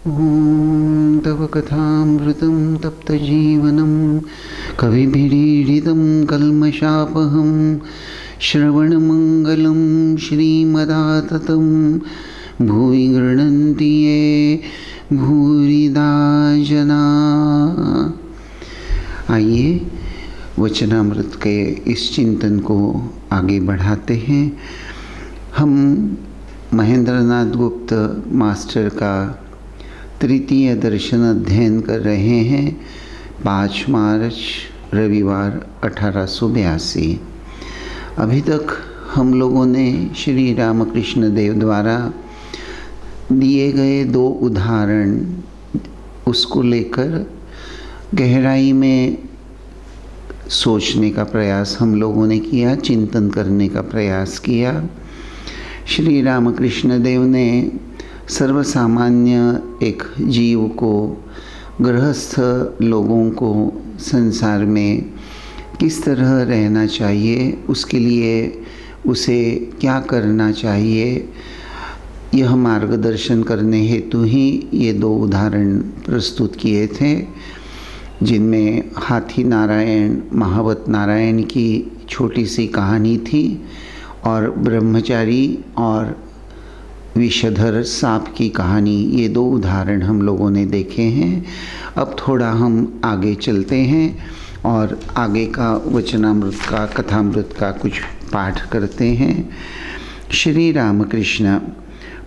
ॐ तव कथामृतं तप्तजीवनं कविभिरीडितं कल्मषापहं श्रवणमङ्गलं श्रीमदाततं भुवि गृह्णन्ति ये भूरिदा जना। आइए वचनामृत के इस चिंतन को आगे बढ़ाते हैं। हम महेंद्रनाथ गुप्त मास्टर का तृतीय दर्शन अध्ययन कर रहे हैं। 5 मार्च रविवार 1882। अभी तक हम लोगों ने श्री रामकृष्ण देव द्वारा दिए गए 2 उदाहरण उसको लेकर गहराई में सोचने का प्रयास हम लोगों ने किया, चिंतन करने का प्रयास किया। श्री रामकृष्ण देव ने सर्वसामान्य एक जीव को, गृहस्थ लोगों को संसार में किस तरह रहना चाहिए, उसके लिए उसे क्या करना चाहिए, यह मार्गदर्शन करने हेतु ही ये 2 उदाहरण प्रस्तुत किए थे, जिनमें हाथी नारायण, महावत नारायण की छोटी सी कहानी थी और ब्रह्मचारी और विषधर सांप की कहानी। ये 2 उदाहरण हम लोगों ने देखे हैं। अब थोड़ा हम आगे चलते हैं और आगे का वचनामृत का, कथामृत का कुछ पाठ करते हैं। श्री रामकृष्ण,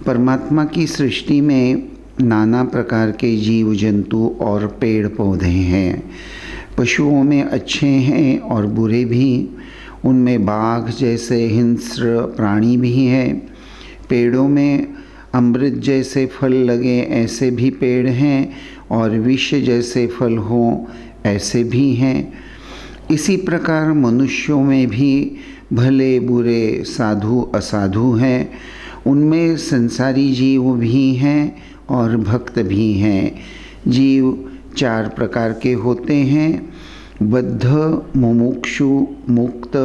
परमात्मा की सृष्टि में नाना प्रकार के जीव जंतु और पेड़ पौधे हैं। पशुओं में अच्छे हैं और बुरे भी। उनमें बाघ जैसे हिंस्र प्राणी भी हैं। पेड़ों में अमृत जैसे फल लगे ऐसे भी पेड़ हैं और विष जैसे फल हों ऐसे भी हैं। इसी प्रकार मनुष्यों में भी भले बुरे, साधु असाधु हैं। उनमें संसारी जीव भी हैं और भक्त भी हैं। जीव 4 प्रकार के होते हैं: बद्ध, मुमुक्षु, मुक्त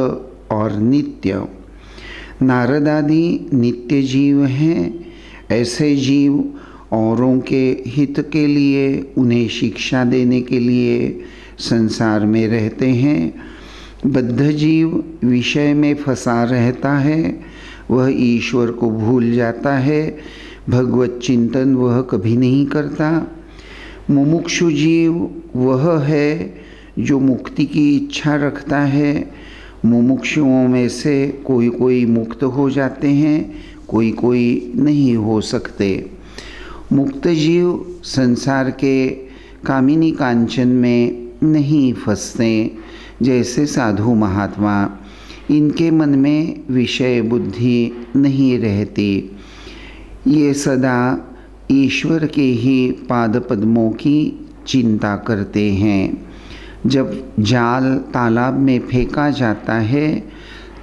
और नित्य। नारद आदि नित्य जीव हैं। ऐसे जीव औरों के हित के लिए, उन्हें शिक्षा देने के लिए संसार में रहते हैं। बद्ध जीव विषय में फंसा रहता है, वह ईश्वर को भूल जाता है, भगवत चिंतन वह कभी नहीं करता। मुमुक्षु जीव वह है जो मुक्ति की इच्छा रखता है। मुमुक्षुओं में से कोई कोई मुक्त हो जाते हैं, कोई कोई नहीं हो सकते। मुक्त जीव संसार के कामिनी कांचन में नहीं फंसते, जैसे साधु महात्मा। इनके मन में विषय बुद्धि नहीं रहती। ये सदा ईश्वर के ही पाद पद्मों की चिंता करते हैं। जब जाल तालाब में फेंका जाता है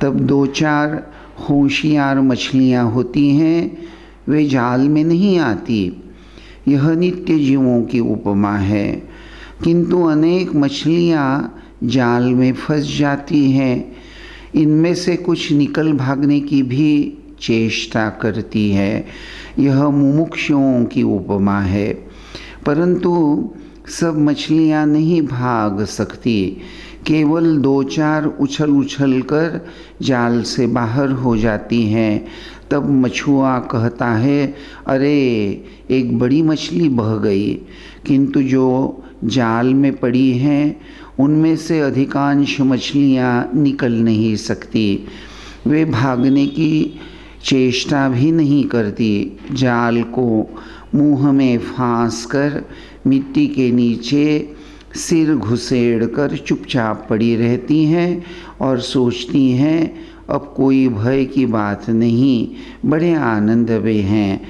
तब 2-4 होशियार मछलियाँ होती हैं, वे जाल में नहीं आती। यह नित्य जीवों की उपमा है। किंतु अनेक मछलियाँ जाल में फंस जाती हैं। इनमें से कुछ निकल भागने की भी चेष्टा करती है। यह मुमुक्षुओं की उपमा है। परंतु सब मछलियाँ नहीं भाग सकती। केवल 2-4 उछल कर जाल से बाहर हो जाती हैं। तब मछुआ कहता है, अरे एक बड़ी मछली बह गई। किंतु जो जाल में पड़ी हैं उनमें से अधिकांश मछलियाँ निकल नहीं सकती। वे भागने की चेष्टा भी नहीं करती। जाल को मुंह में फांस कर मिट्टी के नीचे सिर घुसेड़ कर चुपचाप पड़ी रहती हैं और सोचती हैं, अब कोई भय की बात नहीं, बड़े आनंद में हैं।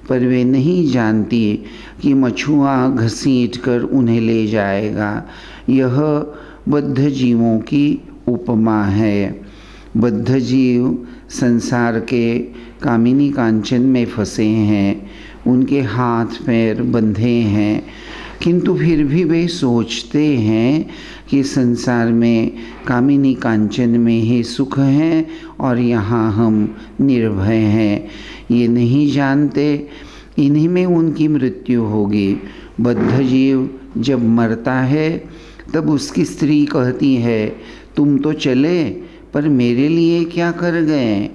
पर वे नहीं जानती कि मछुआ घसीट कर उन्हें ले जाएगा। यह बद्ध जीवों की उपमा है। बद्ध जीव संसार के कामिनी कांचन में फंसे हैं। उनके हाथ पैर बंधे हैं, किंतु फिर भी वे सोचते हैं कि संसार में कामिनी कांचन में ही सुख है और यहाँ हम निर्भय हैं। ये नहीं जानते इन्हीं में उनकी मृत्यु होगी। बद्ध जीव जब मरता है तब उसकी स्त्री कहती है, तुम तो चले पर मेरे लिए क्या कर गए।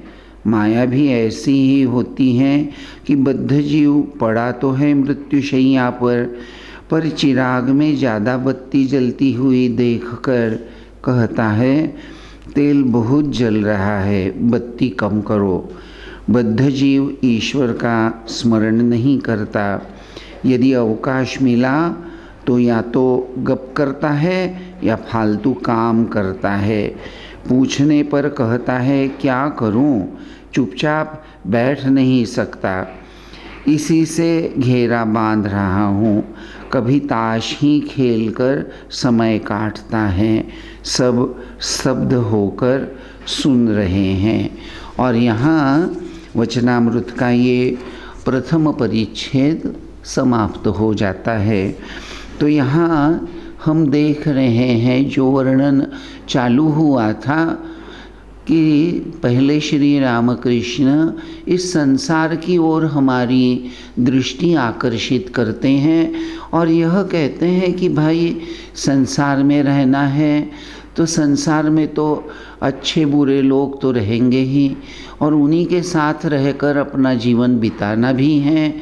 माया भी ऐसी ही होती है कि बद्ध जीव पड़ा तो है मृत्युशैया पर चिराग में ज़्यादा बत्ती जलती हुई देखकर कहता है, तेल बहुत जल रहा है, बत्ती कम करो। बद्ध जीव ईश्वर का स्मरण नहीं करता। यदि अवकाश मिला तो या तो गप करता है या फालतू काम करता है। पूछने पर कहता है, क्या करूं, चुपचाप बैठ नहीं सकता, इसी से घेरा बांध रहा हूँ। कभी ताश ही खेलकर समय काटता है। सब स्तब्ध होकर सुन रहे हैं। और यहाँ वचनामृत का ये प्रथम परिच्छेद समाप्त हो जाता है। तो यहाँ हम देख रहे हैं जो वर्णन चालू हुआ था कि पहले श्री रामकृष्ण इस संसार की ओर हमारी दृष्टि आकर्षित करते हैं और यह कहते हैं कि भाई संसार में रहना है तो संसार में तो अच्छे बुरे लोग तो रहेंगे ही और उन्हीं के साथ रहकर अपना जीवन बिताना भी है।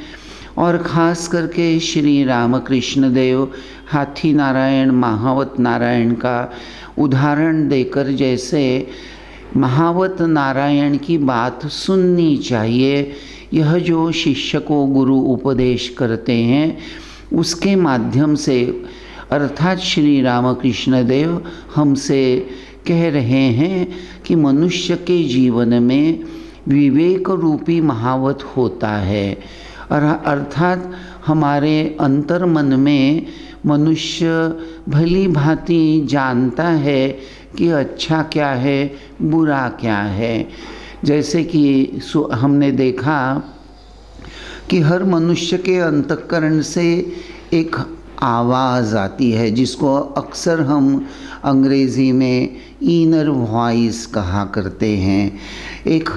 और ख़ास करके श्री रामकृष्ण देव हाथी नारायण महावत नारायण का उदाहरण देकर जैसे महावत नारायण की बात सुननी चाहिए, यह जो शिष्य को गुरु उपदेश करते हैं उसके माध्यम से, अर्थात श्री रामकृष्ण देव हमसे कह रहे हैं कि मनुष्य के जीवन में विवेक रूपी महावत होता है। अर्थात हमारे अंतर मन में मनुष्य भली भांति जानता है कि अच्छा क्या है बुरा क्या है। जैसे कि हमने देखा कि हर मनुष्य के अंतःकरण से एक आवाज़ आती है जिसको अक्सर हम अंग्रेज़ी में इनर वॉइस कहा करते हैं। एक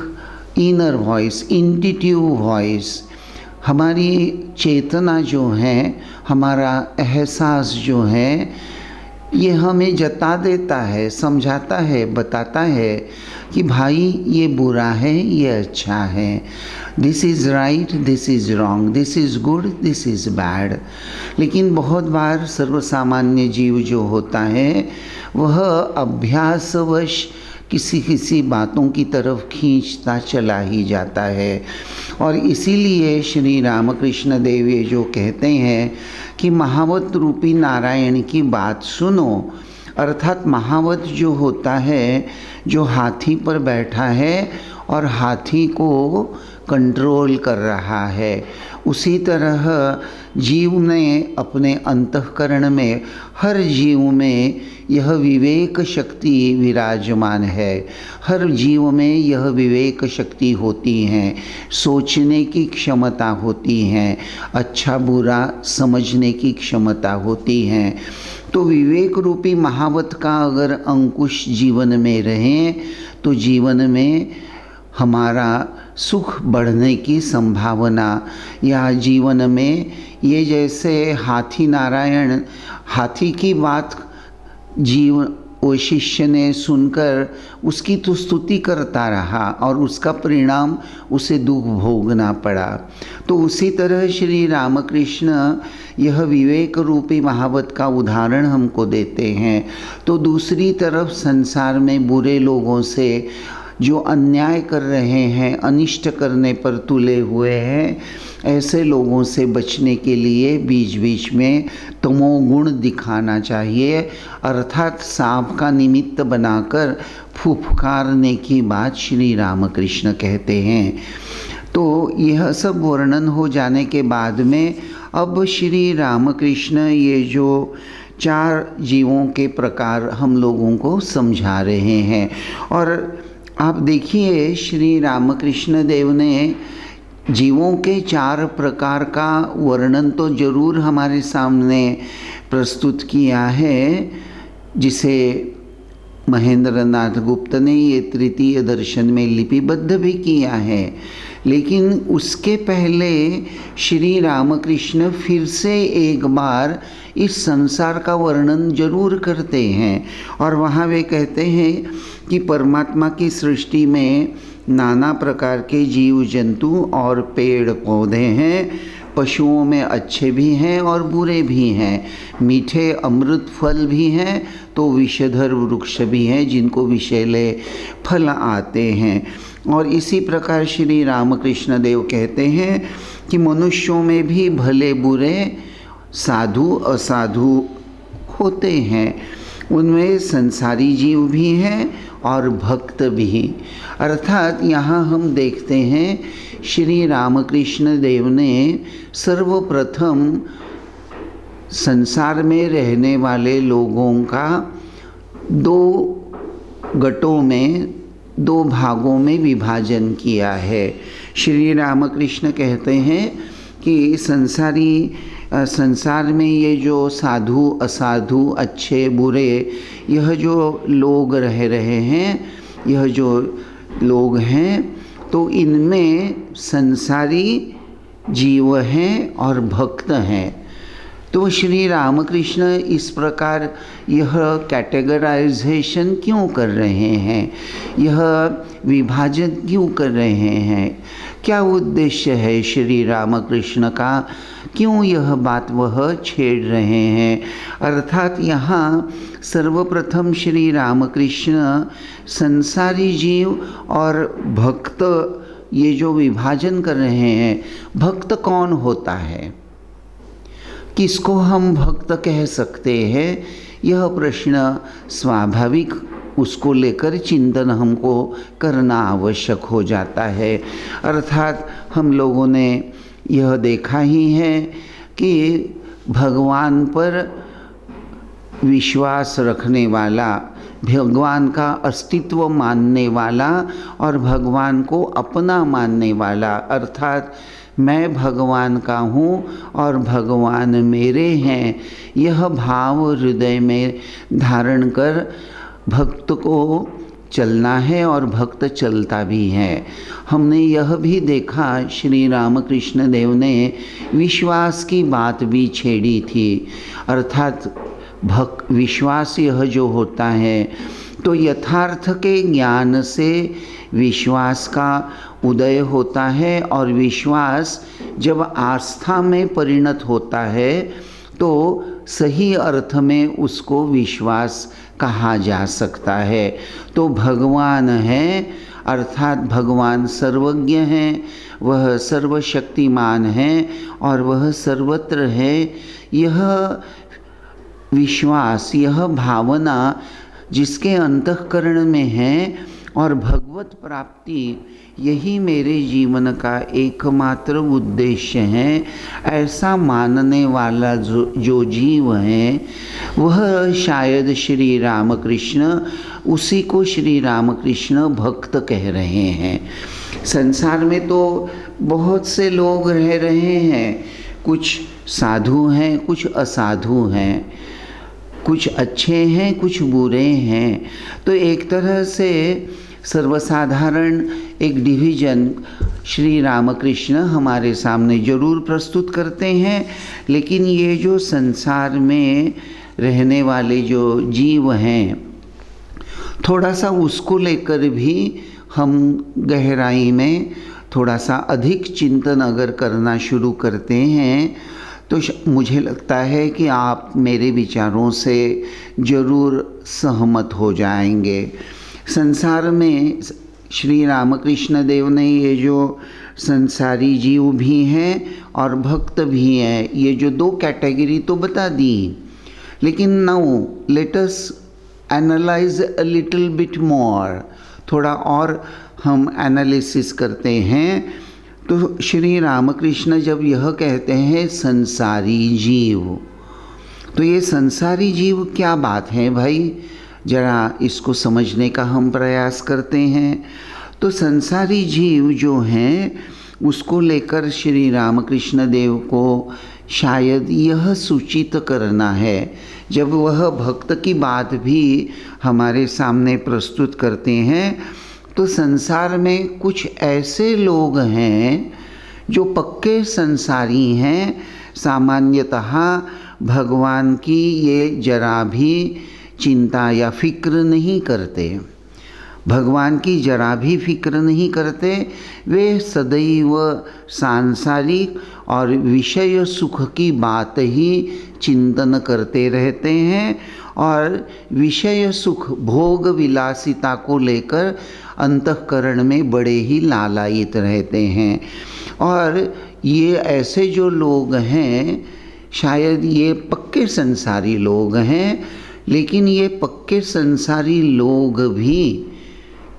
इनर वॉइस, इंट्यूटिव वॉइस, हमारी चेतना जो है, हमारा एहसास जो है, ये हमें जता देता है, समझाता है, बताता है कि भाई ये बुरा है, ये अच्छा है, this is right, this is wrong, this is good, this is bad. लेकिन बहुत बार सर्वसामान्य जीव जो होता है वह अभ्यासवश किसी बातों की तरफ खींचता चला ही जाता है। और इसीलिए श्री रामकृष्ण देव ये जो कहते हैं कि महावत रूपी नारायण की बात सुनो, अर्थात महावत जो होता है, जो हाथी पर बैठा है और हाथी को कंट्रोल कर रहा है, उसी तरह जीव ने अपने अंतःकरण में, हर जीव में यह विवेक शक्ति विराजमान है। हर जीव में यह विवेक शक्ति होती है, सोचने की क्षमता होती है, अच्छा बुरा समझने की क्षमता होती है। तो विवेक रूपी महावत का अगर अंकुश जीवन में रहे तो जीवन में हमारा सुख बढ़ने की संभावना, या जीवन में ये जैसे हाथी नारायण, हाथी की बात वो शिष्य ने सुनकर उसकी तो स्तुति करता रहा और उसका परिणाम उसे दुख भोगना पड़ा। तो उसी तरह श्री रामकृष्ण यह विवेक रूपी महावत का उदाहरण हमको देते हैं। तो दूसरी तरफ संसार में बुरे लोगों से जो अन्याय कर रहे हैं, अनिष्ट करने पर तुले हुए हैं, ऐसे लोगों से बचने के लिए बीच बीच में तमोगुण दिखाना चाहिए, अर्थात सांप का निमित्त बनाकर फुफकारने की बात श्री रामकृष्ण कहते हैं। तो यह सब वर्णन हो जाने के बाद में अब श्री रामकृष्ण ये जो 4 जीवों के प्रकार हम लोगों को समझा रहे हैं। और आप देखिए श्री रामकृष्ण देव ने जीवों के 4 प्रकार का वर्णन तो जरूर हमारे सामने प्रस्तुत किया है, जिसे महेंद्र नाथ गुप्त ने ये तृतीय दर्शन में लिपिबद्ध भी किया है। लेकिन उसके पहले श्री रामकृष्ण फिर से एक बार इस संसार का वर्णन जरूर करते हैं और वहाँ वे कहते हैं कि परमात्मा की सृष्टि में नाना प्रकार के जीव जंतु और पेड़ पौधे हैं। पशुओं में अच्छे भी हैं और बुरे भी हैं, मीठे अमृत फल भी हैं तो विषधर वृक्ष भी हैं जिनको विषैले फल आते हैं। और इसी प्रकार श्री रामकृष्ण देव कहते हैं कि मनुष्यों में भी भले बुरे साधु असाधु होते हैं, उनमें संसारी जीव भी हैं और भक्त भी। अर्थात यहाँ हम देखते हैं श्री रामकृष्ण देव ने सर्वप्रथम संसार में रहने वाले लोगों का दो गटों में, दो भागों में विभाजन किया है। श्री रामकृष्ण कहते हैं कि संसार में ये जो साधु असाधु अच्छे बुरे यह जो लोग रह रहे हैं, यह जो लोग हैं तो इनमें संसारी जीव हैं और भक्त हैं। तो श्री रामकृष्ण इस प्रकार यह कैटेगराइजेशन क्यों कर रहे हैं, यह विभाजन क्यों कर रहे हैं, क्या उद्देश्य है श्री रामकृष्ण का, क्यों यह बात वह छेड़ रहे हैं। अर्थात यहाँ सर्वप्रथम श्री रामकृष्ण संसारी जीव और भक्त ये जो विभाजन कर रहे हैं, भक्त कौन होता है, किसको हम भक्त कह सकते हैं, यह प्रश्न स्वाभाविक उसको लेकर चिंतन हमको करना आवश्यक हो जाता है। अर्थात हम लोगों ने यह देखा ही है कि भगवान पर विश्वास रखने वाला, भगवान का अस्तित्व मानने वाला और भगवान को अपना मानने वाला, अर्थात मैं भगवान का हूँ और भगवान मेरे हैं, यह भाव हृदय में धारण कर भक्त को चलना है और भक्त चलता भी है। हमने यह भी देखा श्री रामकृष्ण देव ने विश्वास की बात भी छेड़ी थी। अर्थात विश्वास यह जो होता है तो यथार्थ के ज्ञान से विश्वास का उदय होता है और विश्वास जब आस्था में परिणत होता है तो सही अर्थ में उसको विश्वास कहा जा सकता है। तो भगवान है अर्थात भगवान सर्वज्ञ हैं, वह सर्वशक्तिमान हैं और वह सर्वत्र है। यह विश्वास, यह भावना जिसके अंतःकरण में है और भगवत प्राप्ति यही मेरे जीवन का एकमात्र उद्देश्य है, ऐसा मानने वाला जो जीव है वह शायद श्री रामकृष्ण, उसी को श्री रामकृष्ण भक्त कह रहे हैं। संसार में तो बहुत से लोग रह रहे हैं, कुछ साधु हैं, कुछ असाधु हैं, कुछ अच्छे हैं, कुछ बुरे हैं। तो एक तरह से सर्वसाधारण एक डिवीज़न श्री रामकृष्ण हमारे सामने जरूर प्रस्तुत करते हैं, लेकिन ये जो संसार में रहने वाले जो जीव हैं थोड़ा सा उसको लेकर भी हम गहराई में थोड़ा सा अधिक चिंतन अगर करना शुरू करते हैं तो मुझे लगता है कि आप मेरे विचारों से ज़रूर सहमत हो जाएंगे। संसार में श्री रामकृष्ण देव ने ये जो संसारी जीव भी हैं और भक्त भी हैं, ये जो दो कैटेगरी तो बता दी, लेकिन now let us analyse a little bit more, थोड़ा और हम एनालिसिस करते हैं। तो श्री रामकृष्ण जब यह कहते हैं संसारी जीव, तो ये संसारी जीव क्या बात है भाई, जरा इसको समझने का हम प्रयास करते हैं। तो संसारी जीव जो हैं उसको लेकर श्री रामकृष्ण देव को शायद यह सूचित करना है, जब वह भक्त की बात भी हमारे सामने प्रस्तुत करते हैं तो संसार में कुछ ऐसे लोग हैं जो पक्के संसारी हैं, सामान्यतः भगवान की ये जरा भी चिंता या फिक्र नहीं करते, भगवान की जरा भी फिक्र नहीं करते। वे सदैव सांसारिक और विषय सुख की बात ही चिंतन करते रहते हैं और विषय सुख भोग विलासिता को लेकर अंतःकरण में बड़े ही लालायित रहते हैं। और ये ऐसे जो लोग हैं, शायद ये पक्के संसारी लोग हैं, लेकिन ये पक्के संसारी लोग भी,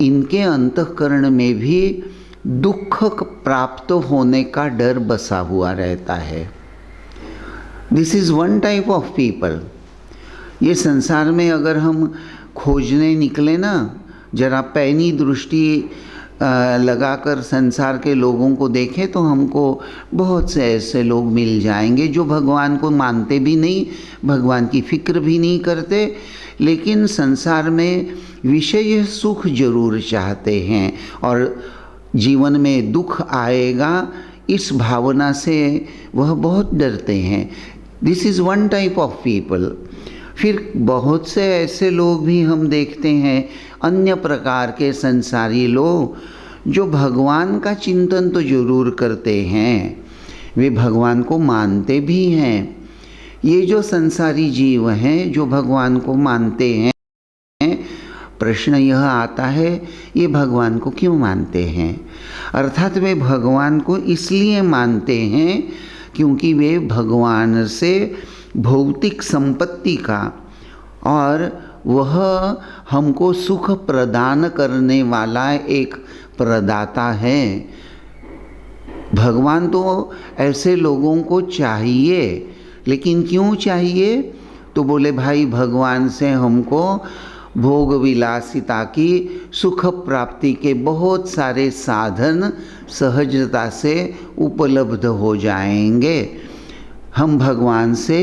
इनके अंतःकरण में भी दुख प्राप्त होने का डर बसा हुआ रहता है। This is one type of people. ये संसार में अगर हम खोजने निकले ना, जरा पैनी दृष्टि लगाकर संसार के लोगों को देखें तो हमको बहुत से ऐसे लोग मिल जाएंगे जो भगवान को मानते भी नहीं, भगवान की फिक्र भी नहीं करते, लेकिन संसार में विषय सुख जरूर चाहते हैं और जीवन में दुख आएगा इस भावना से वह बहुत डरते हैं। This is one type of people. फिर बहुत से ऐसे लोग भी हम देखते हैं, अन्य प्रकार के संसारी लोग, जो भगवान का चिंतन तो जरूर करते हैं, वे भगवान को मानते भी हैं। ये जो संसारी जीव हैं जो भगवान को मानते हैं, प्रश्न यह आता है ये भगवान को क्यों मानते हैं? अर्थात वे भगवान को इसलिए मानते हैं क्योंकि वे भगवान से भौतिक संपत्ति का और वह हमको सुख प्रदान करने वाला एक प्रदाता है। भगवान तो ऐसे लोगों को चाहिए, लेकिन क्यों चाहिए? तो बोले भाई भगवान से हमको भोग विलासिता की सुख प्राप्ति के बहुत सारे साधन सहजता से उपलब्ध हो जाएंगे। हम भगवान से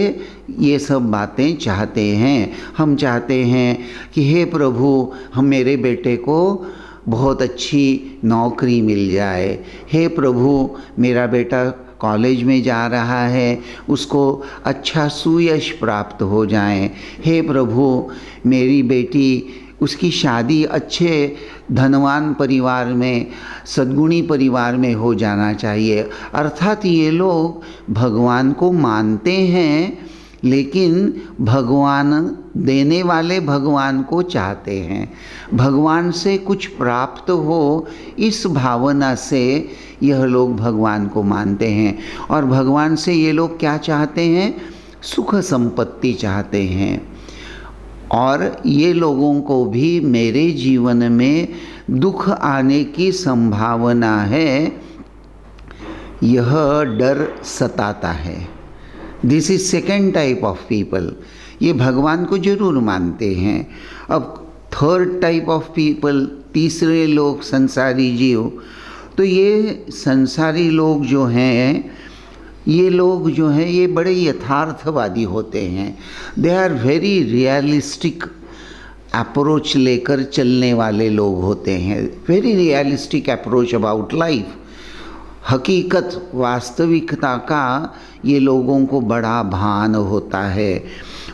ये सब बातें चाहते हैं। हम चाहते हैं कि हे प्रभु, हम मेरे बेटे को बहुत अच्छी नौकरी मिल जाए। हे प्रभु, मेरा बेटा कॉलेज में जा रहा है, उसको अच्छा सुयश प्राप्त हो जाए। हे प्रभु, मेरी बेटी, उसकी शादी अच्छे धनवान परिवार में, सद्गुणी परिवार में हो जाना चाहिए। अर्थात ये लोग भगवान को मानते हैं, लेकिन भगवान देने वाले भगवान को चाहते हैं। भगवान से कुछ प्राप्त हो, इस भावना से यह लोग भगवान को मानते हैं। और भगवान से ये लोग क्या चाहते हैं? सुख संपत्ति चाहते हैं। और ये लोगों को भी मेरे जीवन में दुख आने की संभावना है, यह डर सताता है। This is second type of people. ये भगवान को जरूर मानते हैं। अब थर्ड टाइप ऑफ पीपल, तीसरे लोग संसारी जीव, तो ये संसारी लोग जो हैं, ये बड़े यथार्थवादी होते हैं। They are very realistic approach लेकर चलने वाले लोग होते हैं। Very realistic approach about life. हकीकत, वास्तविकता का ये लोगों को बड़ा भान होता है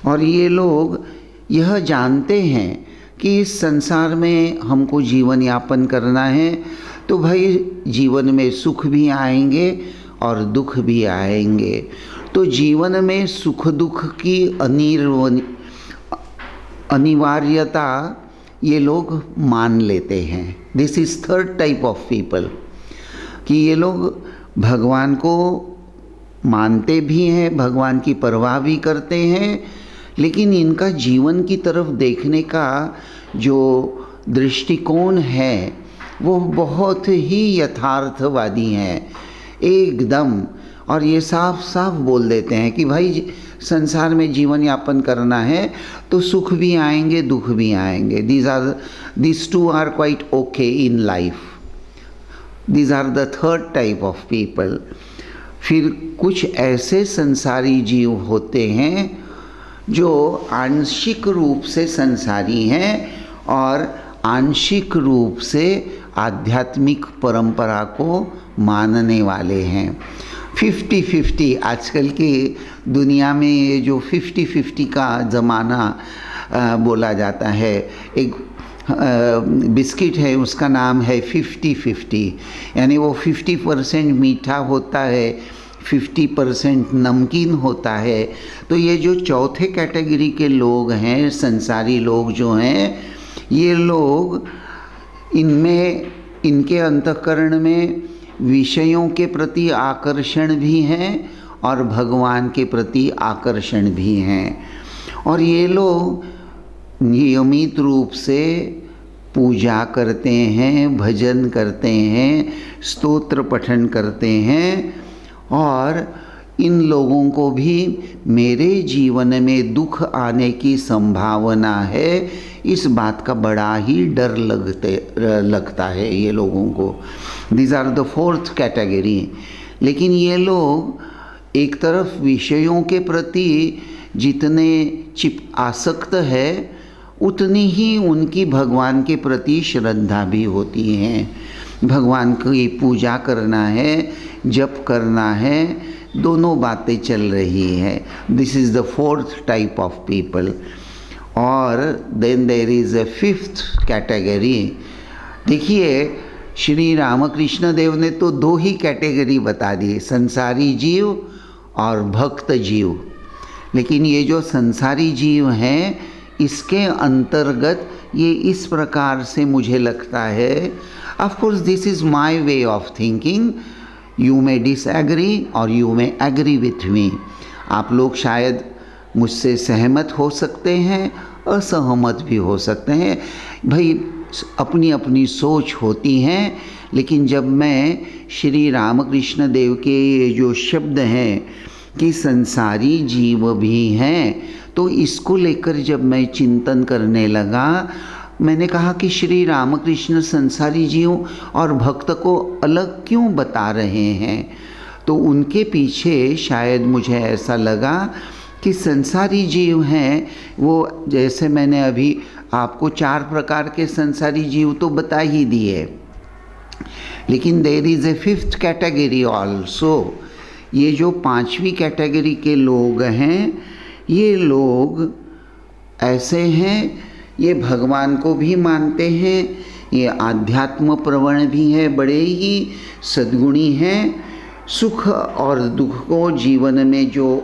और ये लोग यह जानते हैं कि इस संसार में हमको जीवन यापन करना है, तो भाई जीवन में सुख भी आएंगे और दुख भी आएंगे। तो जीवन में सुख दुख की अनिवार्यता ये लोग मान लेते हैं। This is third type of people, कि ये लोग भगवान को मानते भी हैं, भगवान की परवाह भी करते हैं, लेकिन इनका जीवन की तरफ देखने का जो दृष्टिकोण है वो बहुत ही यथार्थवादी है एकदम। और ये साफ साफ बोल देते हैं कि भाई संसार में जीवन यापन करना है तो सुख भी आएंगे, दुख भी आएंगे। these two are quite okay in life. These are the third type of people. फिर कुछ ऐसे संसारी जीव होते हैं जो आंशिक रूप से संसारी हैं और आंशिक रूप से आध्यात्मिक परंपरा को मानने वाले हैं। 50-50 आजकल की दुनिया में ये जो 50-50 का ज़माना बोला जाता है, एक बिस्किट है उसका नाम है 50-50, यानी वो 50% मीठा होता है, 50% नमकीन होता है। तो ये जो चौथे कैटेगरी के लोग हैं, संसारी लोग जो हैं, ये लोग इनमें इनके अंतःकरण में विषयों के प्रति आकर्षण भी हैं और भगवान के प्रति आकर्षण भी हैं, और ये लोग नियमित रूप से पूजा करते हैं, भजन करते हैं, स्तोत्र पठन करते हैं, और इन लोगों को भी मेरे जीवन में दुख आने की संभावना है, इस बात का बड़ा ही डर लगता है ये लोगों को। These are the fourth category. लेकिन ये लोग एक तरफ विषयों के प्रति जितने आसक्त है, उतनी ही उनकी भगवान के प्रति श्रद्धा भी होती है। भगवान की पूजा करना है, जप करना है, दोनों बातें चल रही है। This is the fourth type of people. और then there is a fifth category. देखिए, श्री रामकृष्ण देव ने तो दो ही कैटेगरी बता दी, संसारी जीव और भक्त जीव। लेकिन ये जो संसारी जीव हैं, इसके अंतर्गत ये इस प्रकार से मुझे लगता है, of course this is my way of thinking, you may disagree और you may agree with me. आप लोग शायद मुझसे सहमत हो सकते हैं, असहमत भी हो सकते हैं, भाई अपनी अपनी सोच होती हैं। लेकिन जब मैं श्री रामकृष्ण देव के ये जो शब्द हैं कि संसारी जीव भी हैं, तो इसको लेकर जब मैं चिंतन करने लगा, मैंने कहा कि श्री रामकृष्ण संसारी जीव और भक्त को अलग क्यों बता रहे हैं। तो उनके पीछे शायद मुझे ऐसा लगा कि संसारी जीव हैं वो, जैसे मैंने अभी आपको 4 प्रकार के संसारी जीव तो बता ही दिए, लेकिन there is a fifth category also. ये जो 5वीं कैटेगरी के लोग हैं, ये लोग ऐसे हैं, ये भगवान को भी मानते हैं, ये आध्यात्म प्रवण भी है, बड़े ही सद्गुणी हैं। सुख और दुख को जीवन में, जो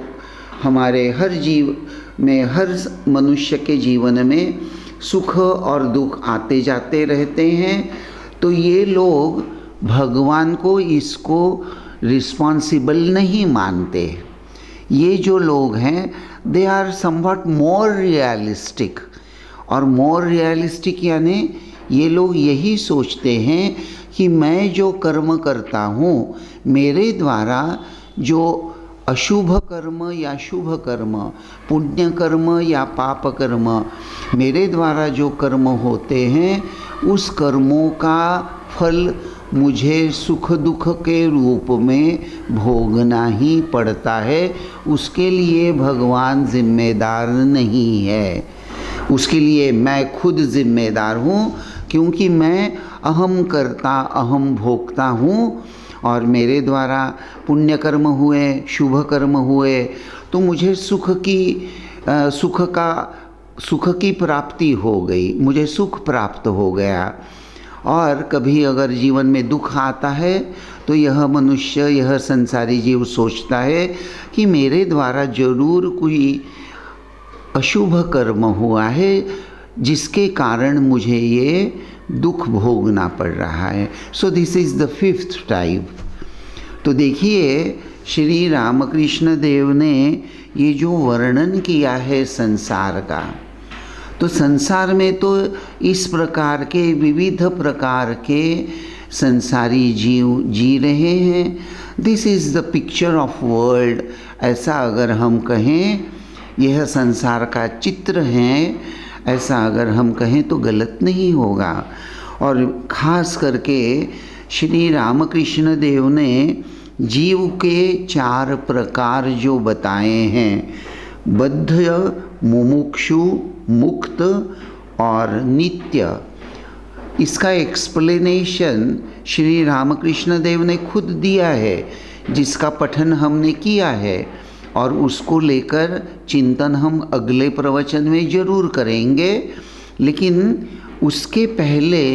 हमारे हर जीव में, हर मनुष्य के जीवन में सुख और दुख आते जाते रहते हैं, तो ये लोग भगवान को इसको रिस्पॉन्सिबल नहीं मानते। ये जो लोग हैं, they are somewhat more realistic. और मोर रियलिस्टिक यानी ये लोग यही सोचते हैं कि मैं जो कर्म करता हूँ, मेरे द्वारा जो अशुभ कर्म या शुभ कर्म, पुण्य कर्म या पाप कर्म, मेरे द्वारा जो कर्म होते हैं, उस कर्मों का फल मुझे सुख दुख के रूप में भोगना ही पड़ता है। उसके लिए भगवान जिम्मेदार नहीं है, उसके लिए मैं खुद जिम्मेदार हूँ, क्योंकि मैं अहम करता अहम भोगता हूँ, और मेरे द्वारा पुण्य कर्म हुए, शुभ कर्म हुए, तो मुझे सुख की प्राप्ति हो गई, मुझे सुख प्राप्त हो गया। और कभी अगर जीवन में दुख आता है, तो यह मनुष्य, यह संसारी जीव सोचता है कि मेरे द्वारा जरूर कोई अशुभ कर्म हुआ है, जिसके कारण मुझे ये दुख भोगना पड़ रहा है। So this is the fifth type. तो देखिए, श्री रामकृष्ण देव ने ये जो वर्णन किया है संसार का, तो संसार में तो इस प्रकार के विविध प्रकार के संसारी जीव जी रहे हैं। This is the picture of world. ऐसा अगर हम कहें, यह संसार का चित्र है, ऐसा अगर हम कहें तो गलत नहीं होगा। और ख़ास करके श्री रामकृष्ण देव ने जीव के 4 प्रकार जो बताए हैं, बद्ध, मुमुक्षु, मुक्त और नित्य, इसका एक्सप्लेनेशन श्री रामकृष्ण देव ने खुद दिया है, जिसका पठन हमने किया है, और उसको लेकर चिंतन हम अगले प्रवचन में ज़रूर करेंगे। लेकिन उसके पहले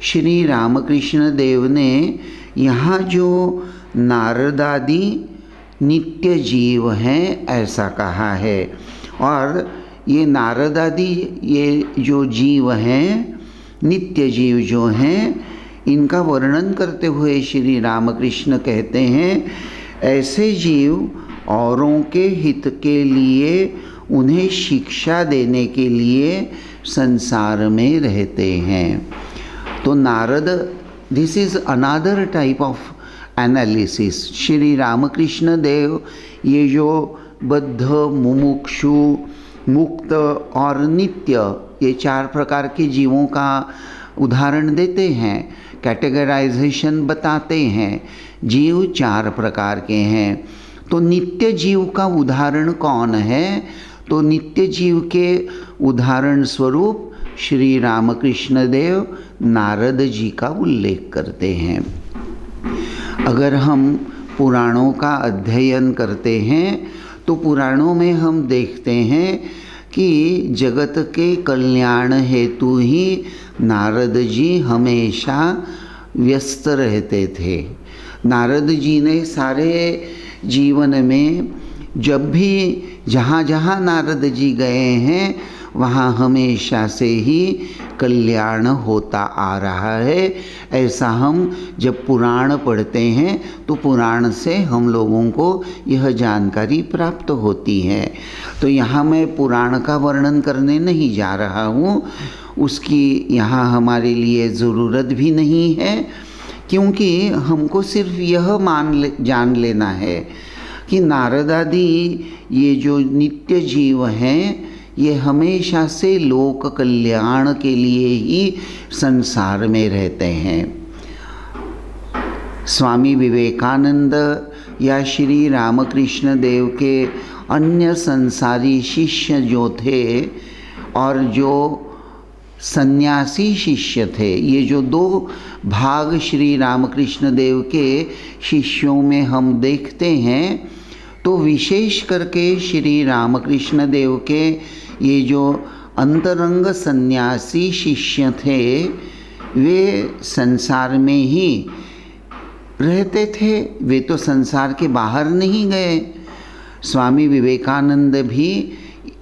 श्री रामकृष्ण देव ने यहाँ जो नारदादि नित्य जीव हैं ऐसा कहा है, और ये नारदादि ये जो जीव हैं, नित्य जीव जो हैं, इनका वर्णन करते हुए श्री रामकृष्ण कहते हैं, ऐसे जीव औरों के हित के लिए, उन्हें शिक्षा देने के लिए संसार में रहते हैं। तो Narad, this is another type of analysis. Shri Ramakrishna Dev ये जो बद्ध, मुमुक्षु, मुक्त और नित्य, ये 4 प्रकार के जीवों का उदाहरण देते हैं, कैटेगराइजेशन बताते हैं। जीव 4 प्रकार के हैं। तो नित्य जीव का उदाहरण कौन है? तो नित्य जीव के उदाहरण स्वरूप श्री रामकृष्ण देव नारद जी का उल्लेख करते हैं। अगर हम पुराणों का अध्ययन करते हैं तो पुराणों में हम देखते हैं कि जगत के कल्याण हेतु ही नारद जी हमेशा व्यस्त रहते थे। नारद जी ने सारे जीवन में जब भी जहाँ जहाँ नारद जी गए हैं वहाँ हमेशा से ही कल्याण होता आ रहा है। ऐसा हम जब पुराण पढ़ते हैं तो पुराण से हम लोगों को यह जानकारी प्राप्त होती है। तो यहाँ मैं पुराण का वर्णन करने नहीं जा रहा हूँ, उसकी यहाँ हमारे लिए ज़रूरत भी नहीं है, क्योंकि हमको सिर्फ यह जान लेना है कि नारदादि ये जो नित्य जीव हैं, ये हमेशा से लोक कल्याण के लिए ही संसार में रहते हैं। स्वामी विवेकानंद या श्री रामकृष्ण देव के अन्य संसारी शिष्य जो थे और जो सन्यासी शिष्य थे, ये जो 2 भाग श्री रामकृष्ण देव के शिष्यों में हम देखते हैं, तो विशेष करके श्री रामकृष्ण देव के ये जो अंतरंग सन्यासी शिष्य थे, वे संसार में ही रहते थे, वे तो संसार के बाहर नहीं गए। स्वामी विवेकानंद भी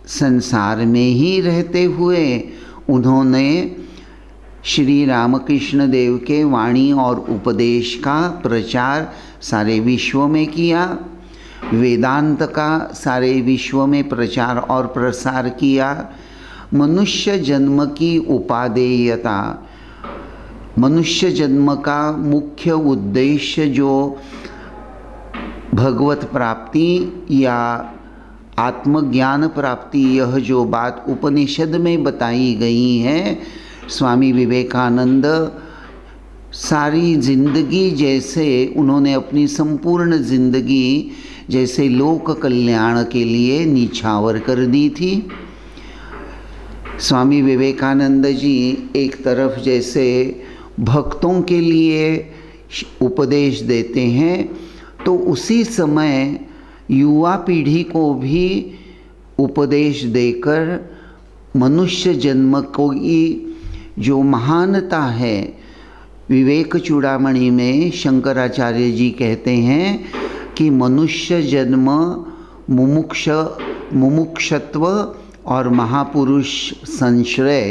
संसार में ही रहते हुए उन्होंने श्री रामकृष्ण देव के वाणी और उपदेश का प्रचार सारे विश्व में किया, वेदांत का सारे विश्व में प्रचार और प्रसार किया। मनुष्य जन्म की उपादेयता, मनुष्य जन्म का मुख्य उद्देश्य जो भगवत प्राप्ति या आत्मज्ञान प्राप्ति, यह जो बात उपनिषद में बताई गई है, स्वामी विवेकानंद सारी जिंदगी जैसे उन्होंने अपनी संपूर्ण जिंदगी जैसे लोक कल्याण के लिए निछावर कर दी थी। स्वामी विवेकानंद जी एक तरफ जैसे भक्तों के लिए उपदेश देते हैं, तो उसी समय युवा पीढ़ी को भी उपदेश देकर मनुष्य जन्म की जो महानता है, विवेक चूड़ामणि में शंकराचार्य जी कहते हैं कि मनुष्य जन्म मुमुक्षत्व और महापुरुष संश्रय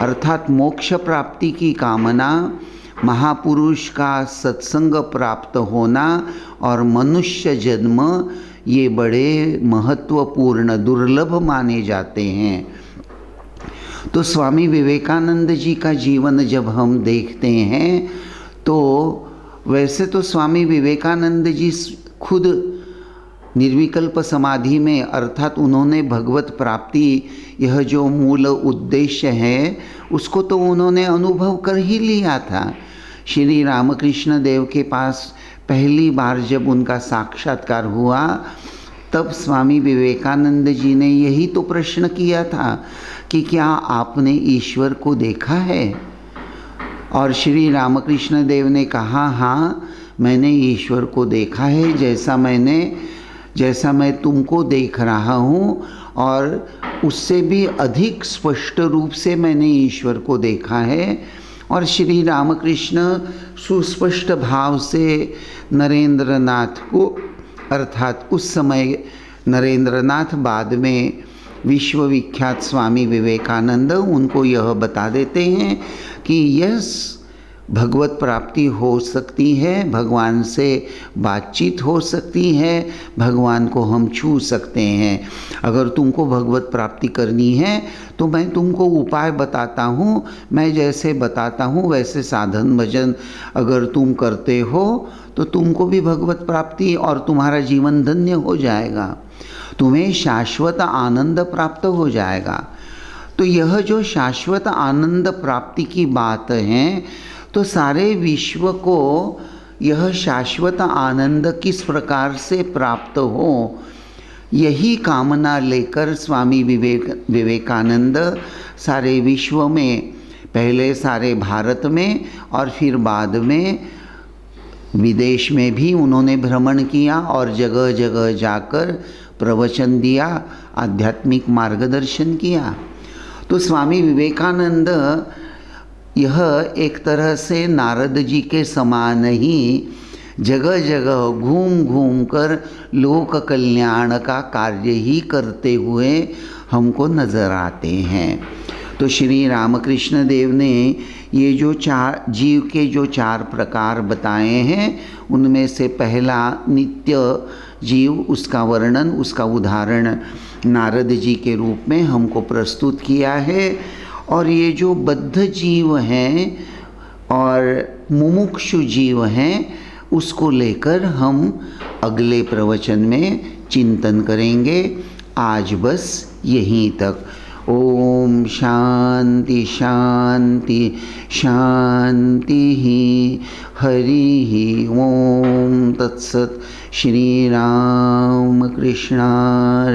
अर्थात मोक्ष प्राप्ति की कामना, महापुरुष का सत्संग प्राप्त होना और मनुष्य जन्म, ये बड़े महत्वपूर्ण दुर्लभ माने जाते हैं। तो स्वामी विवेकानंद जी का जीवन जब हम देखते हैं तो वैसे तो स्वामी विवेकानंद जी खुद निर्विकल्प समाधि में, अर्थात उन्होंने भगवत प्राप्ति, यह जो मूल उद्देश्य है, उसको तो उन्होंने अनुभव कर ही लिया था। श्री रामकृष्ण देव के पास पहली बार जब उनका साक्षात्कार हुआ, तब स्वामी विवेकानंद जी ने यही तो प्रश्न किया था कि क्या आपने ईश्वर को देखा है? और श्री रामकृष्ण देव ने कहा, हाँ मैंने ईश्वर को देखा है, जैसा मैं तुमको देख रहा हूँ, और उससे भी अधिक स्पष्ट रूप से मैंने ईश्वर को देखा है। और श्री रामकृष्ण सुस्पष्ट भाव से नरेंद्र नाथ को, अर्थात उस समय नरेंद्र नाथ, बाद में विश्वविख्यात स्वामी विवेकानंद, उनको यह बता देते हैं कि यस, भगवत प्राप्ति हो सकती है, भगवान से बातचीत हो सकती है, भगवान को हम छू सकते हैं। अगर तुमको भगवत प्राप्ति करनी है तो मैं तुमको उपाय बताता हूँ, मैं जैसे बताता हूँ वैसे साधन भजन अगर तुम करते हो तो तुमको भी भगवत प्राप्ति और तुम्हारा जीवन धन्य हो जाएगा, तुम्हें शाश्वत आनंद प्राप्त हो जाएगा। तो यह जो शाश्वत आनंद प्राप्ति की बात है, तो सारे विश्व को यह शाश्वत आनंद किस प्रकार से प्राप्त हो, यही कामना लेकर स्वामी विवेकानंद सारे विश्व में, पहले सारे भारत में और फिर बाद में विदेश में भी उन्होंने भ्रमण किया और जगह जगह जाकर प्रवचन दिया, आध्यात्मिक मार्गदर्शन किया। तो स्वामी विवेकानंद यह एक तरह से नारद जी के समान ही जगह जगह घूम घूम कर लोक कल्याण का कार्य ही करते हुए हमको नज़र आते हैं। तो श्री रामकृष्ण देव ने ये जो जीव के जो 4 प्रकार बताए हैं, उनमें से पहला नित्य जीव, उसका वर्णन, उसका उदाहरण नारद जी के रूप में हमको प्रस्तुत किया है। और ये जो बद्ध जीव हैं और मुमुक्षु जीव हैं, उसको लेकर हम अगले प्रवचन में चिंतन करेंगे। आज बस यहीं तक। ओम शांति शांति शांति। हरि ओम तत्सत। श्री राम कृष्णार्पणमस्तु।